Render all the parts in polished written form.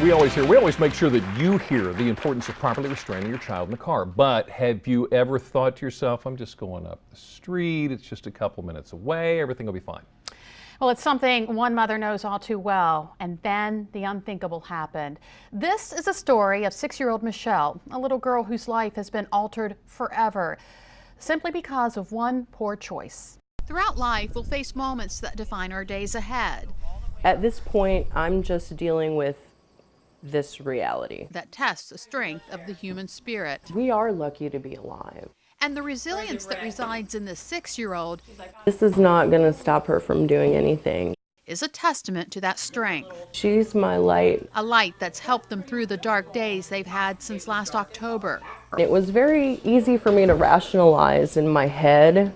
We always make sure that you hear the importance of properly restraining your child in the car. But have you ever thought to yourself, I'm just going up the street, it's just a couple minutes away, everything will be fine? Well, it's something one mother knows all too well, and then the unthinkable happened. This is a story of 6-year-old Michelle, a little girl whose life has been altered forever, simply because of one poor choice. Throughout life, we'll face moments that define our days ahead. At this point, I'm just dealing with this reality. That tests the strength of the human spirit. We are lucky to be alive. And the resilience that resides in this 6-year-old This is not going to stop her from doing anything. is a testament to that strength. She's my light. A light that's helped them through the dark days they've had since last October. It was very easy for me to rationalize in my head,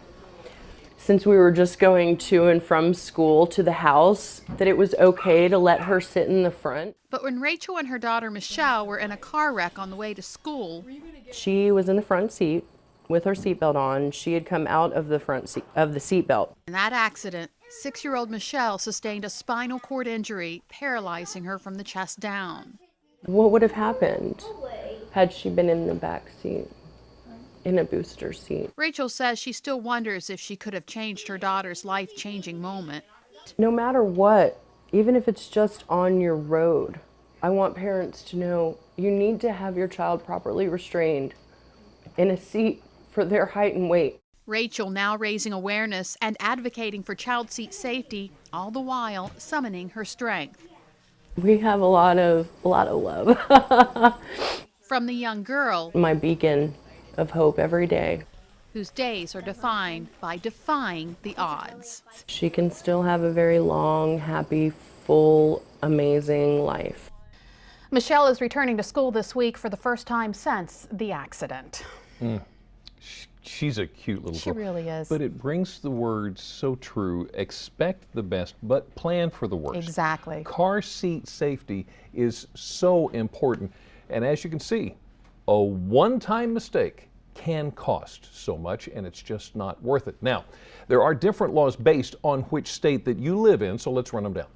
since we were just going to and from school to the house, that it was okay to let her sit in the front. But when Rachel and her daughter Michelle were in a car wreck on the way to school, She was in the front seat with her seatbelt on. She had come out of the front seat of the seatbelt. in that accident, 6-year-old Michelle sustained a spinal cord injury, paralyzing her from the chest down. What would have happened had she been in the back seat, in a booster seat? Rachel says she still wonders if she could have changed her daughter's life-changing moment. No matter what, even if it's just on your road, I want parents to know you need to have your child properly restrained in a seat for their height and weight. Rachel now raising awareness and advocating for child seat safety, all the while summoning her strength. We have a lot of love. From the young girl My beacon of hope every day. whose days are defined by defying the odds. She can still have a very long, happy, full, amazing life. Michelle is returning to school this week for the first time since the accident. She's a cute little girl. She really is. But it brings the words so true. Expect the best, but plan for the worst. Exactly. Car seat safety is so important. And as you can see, a one-time mistake can cost so much, and it's just not worth it. Now, there are different laws based on which state that you live in, so let's run them down.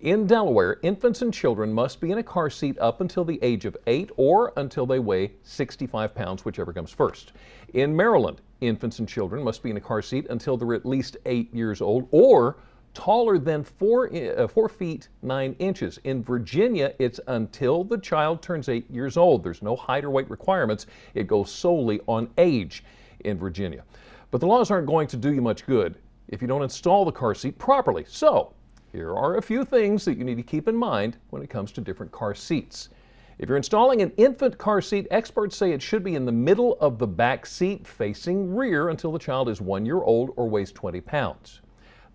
In Delaware, infants and children must be in a car seat up until the age of 8 or until they weigh 65 pounds, whichever comes first. In Maryland, infants and children must be in a car seat until they're at least 8 years old or taller than 4 feet 9 inches. In Virginia, it's until the child turns 8 years old. There's no height or weight requirements. It goes solely on age in Virginia. But the laws aren't going to do you much good if you don't install the car seat properly. So, here are a few things that you need to keep in mind when it comes to different car seats. If you're installing an infant car seat, experts say it should be in the middle of the back seat facing rear until the child is 1 year old or weighs 20 pounds.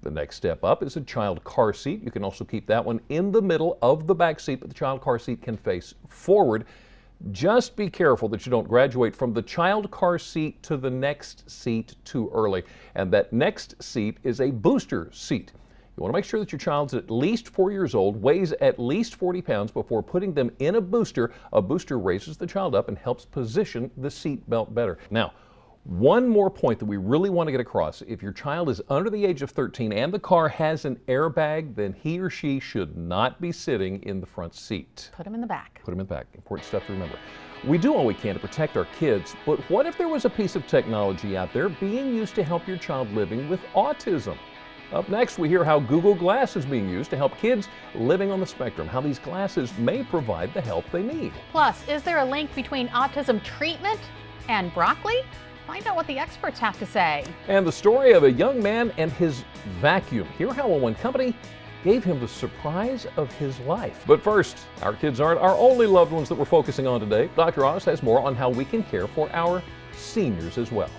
The next step up is a child car seat. You can also keep that one in the middle of the back seat, but the child car seat can face forward. Just be careful that you don't graduate from the child car seat to the next seat too early. And that next seat is a booster seat. You want to make sure that your child's at least 4 years old, weighs at least 40 pounds before putting them in a booster. A booster raises the child up and helps position the seat belt better. Now, one more point that we really want to get across. If your child is under the age of 13 and the car has an airbag, then he or she should not be sitting in the front seat. Put him in the back. Put them in the back. Important stuff to remember. We do all we can to protect our kids, but what if there was a piece of technology out there being used to help your child living with autism? Up next, we hear how Google Glass is being used to help kids living on the spectrum, how these glasses may provide the help they need. Plus, is there a link between autism treatment and broccoli? Find out what the experts have to say. And the story of a young man and his vacuum. Hear how one company gave him the surprise of his life. But first, our kids aren't our only loved ones that we're focusing on today. Dr. Oz has more on how we can care for our seniors as well.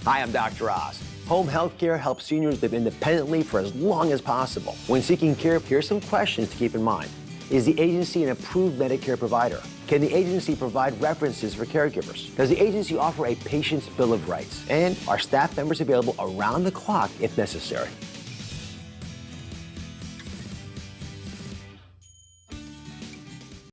Hi, I'm Dr. Oz. Home health care helps seniors live independently for as long as possible. When seeking care, here's some questions to keep in mind. Is the agency an approved Medicare provider? Can the agency provide references for caregivers? Does the agency offer a patient's bill of rights? And are staff members available around the clock if necessary?